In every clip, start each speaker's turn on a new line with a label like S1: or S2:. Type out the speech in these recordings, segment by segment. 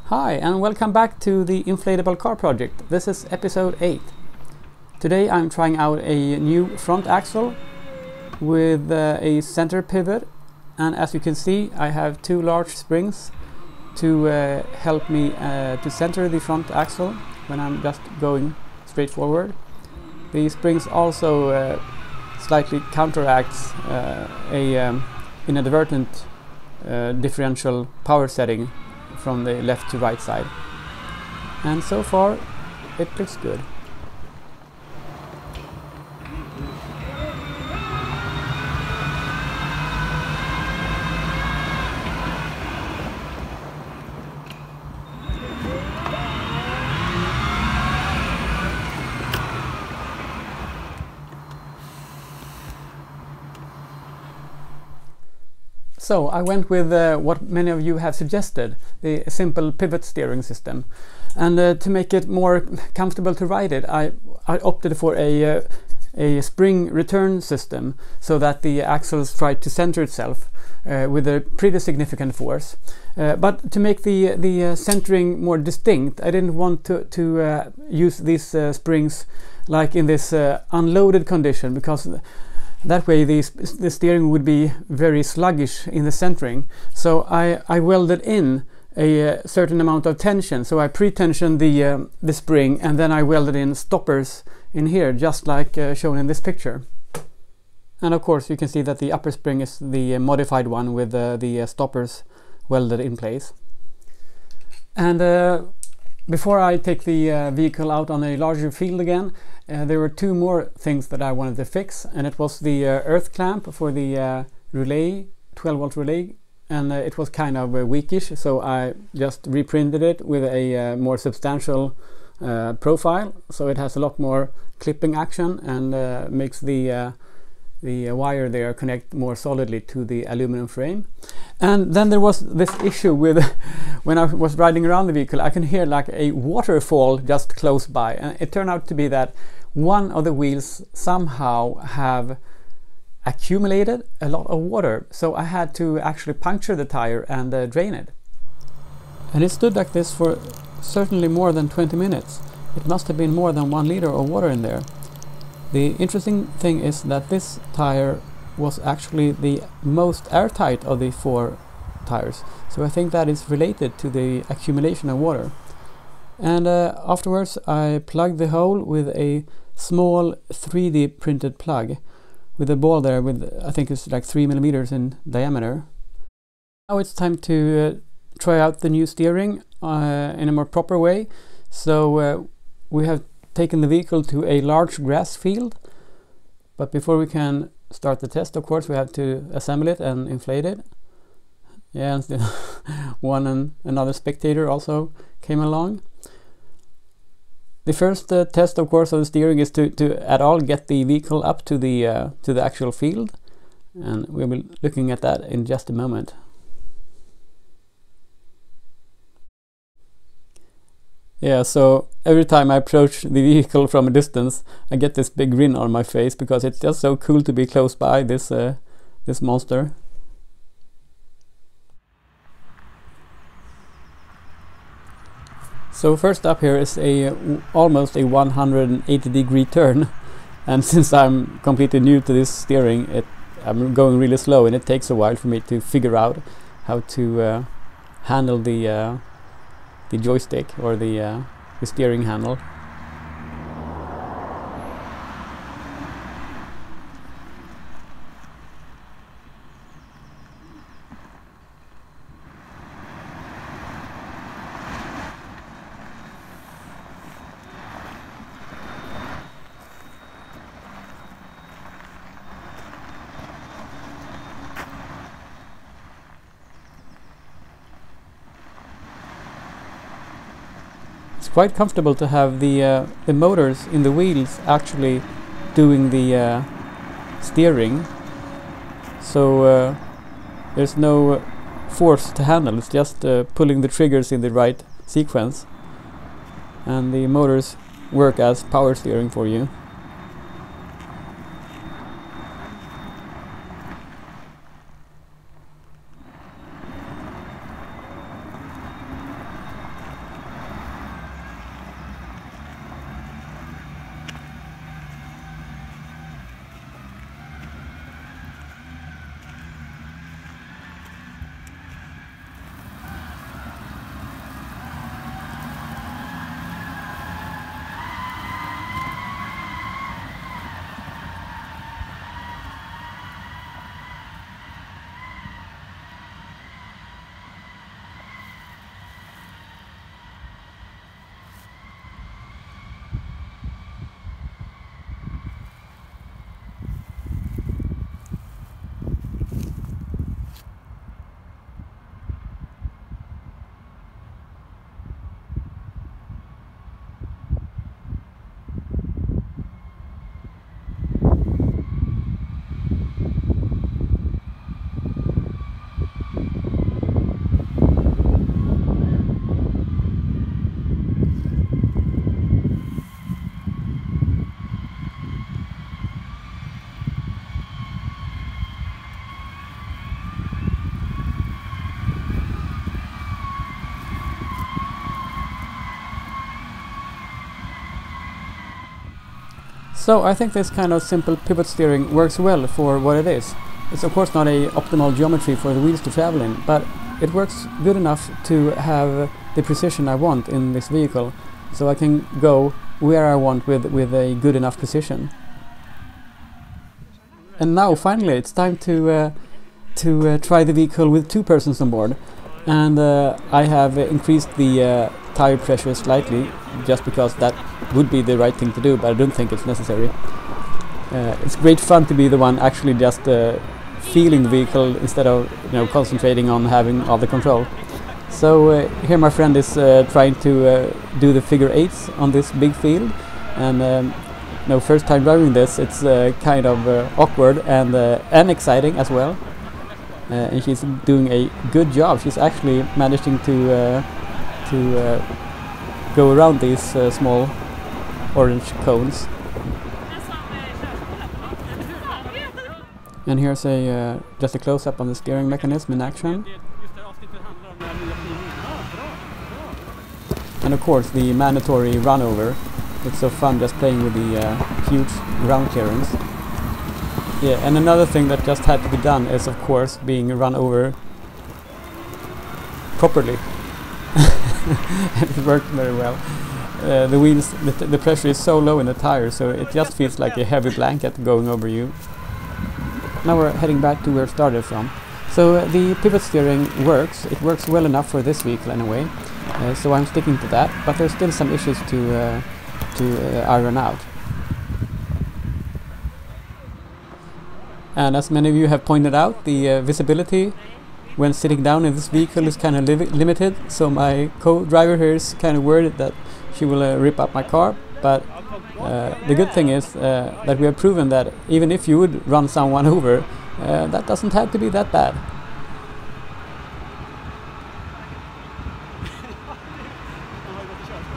S1: Hi and welcome back to the Inflatable car project. This is episode 8. Today I'm trying out a new front axle with a center pivot, and as you can see I have two large springs to help me to center the front axle when I'm just going straight forward. The springs also slightly counteracts a inadvertent differential power setting from the left to right side, and so far it looks good. So I went with what many of you have suggested, the simple pivot steering system. And to make it more comfortable to ride it, I opted for a spring return system so that the axles try to center itself with a pretty significant force. But to make the centering more distinct, I didn't want to use these springs like in this unloaded condition, because that way the steering would be very sluggish in the centering. So I welded in a certain amount of tension. So I pre-tensioned the spring, and then I welded in stoppers in here, just like shown in this picture. And of course you can see that the upper spring is the modified one with the stoppers welded in place. And before I take the vehicle out on a larger field again, there were two more things that I wanted to fix, and it was the earth clamp for the relay, 12-volt relay, and it was kind of weakish, so I just reprinted it with a more substantial profile, so it has a lot more clipping action and makes the wire there connect more solidly to the aluminum frame. And then there was this issue with when I was riding around the vehicle, I can hear like a waterfall just close by, and it turned out to be that one of the wheels somehow have accumulated a lot of water, so I had to actually puncture the tire and drain it. And it stood like this for certainly more than 20 minutes. It must have been more than 1 liter of water in there. The interesting thing is that this tire was actually the most airtight of the 4 tires, so I think that is related to the accumulation of water. And afterwards I plugged the hole with a small 3D printed plug with a ball there with, I think it's like 3 millimeters in diameter. Now it's time to try out the new steering in a more proper way. So we have taken the vehicle to a large grass field, but before we can start the test, of course, we have to assemble it and inflate it. Yeah, and one and another spectator also came along. The first test, of course, of the steering is to at all get the vehicle up to the actual field, and we'll be looking at that in just a moment. Yeah, so every time I approach the vehicle from a distance, I get this big grin on my face, because it's just so cool to be close by this monster. So first up here is almost a 180-degree turn, and since I'm completely new to this steering, I'm going really slow, and it takes a while for me to figure out how to handle the joystick or the steering handle. It's quite comfortable to have the motors in the wheels actually doing the steering, so there's no force to handle. It's just pulling the triggers in the right sequence, and the motors work as power steering for you. So I think this kind of simple pivot steering works well for what it is. It's of course not a optimal geometry for the wheels to travel in, but it works good enough to have the precision I want in this vehicle, so I can go where I want with a good enough precision. And now finally it's time to try the vehicle with 2 persons on board, and I have increased the tire pressure slightly just because that would be the right thing to do, but I don't think it's necessary. It's great fun to be the one actually just feeling the vehicle instead of concentrating on having all the control. So here my friend is trying to do the figure 8s on this big field, and first time driving this, it's kind of awkward and exciting as well. And she's doing a good job. She's actually managing to go around these small orange cones. And here's just a close-up on the steering mechanism in action. And of course the mandatory run over. It's so fun just playing with the huge ground clearance. Yeah, and another thing that just had to be done is of course being run over properly. It worked very well. The wheels, the pressure is so low in the tire, so it just feels like a heavy blanket going over you. Now we're heading back to where it started from. So the pivot steering works. It works well enough for this vehicle anyway. So I'm sticking to that, but there's still some issues to iron out. And as many of you have pointed out, the visibility when sitting down in this vehicle is kind of limited, so my co-driver here is kind of worried that she will rip up my car, but the good thing is that we have proven that even if you would run someone over, that doesn't have to be that bad.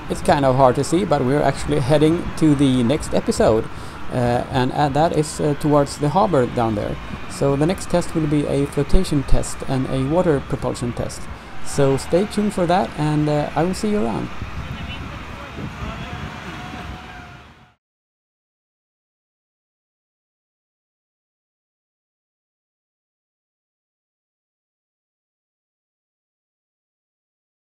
S1: It's kind of hard to see, but we're actually heading to the next episode, and that is towards the harbor down there. So the next test will be a flotation test and a water propulsion test. So stay tuned for that, and I will see you around.